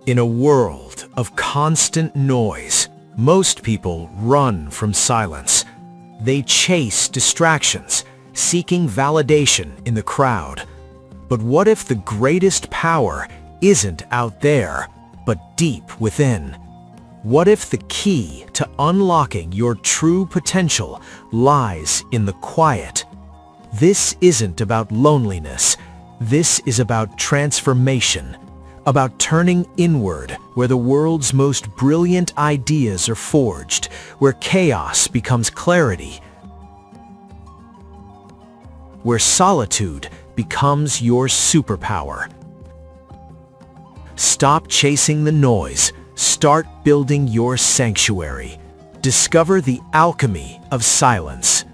In a world of constant noise, most people run from silence. They chase distractions, seeking validation in the crowd. But what if the greatest power isn't out there, but deep within? What if the key to unlocking your true potential lies in the quiet? This isn't about loneliness. This is about transformation, about turning inward where the world's most brilliant ideas are forged, where chaos becomes clarity, where solitude becomes your superpower. Stop chasing the noise. Start building your sanctuary. Discover the alchemy of silence.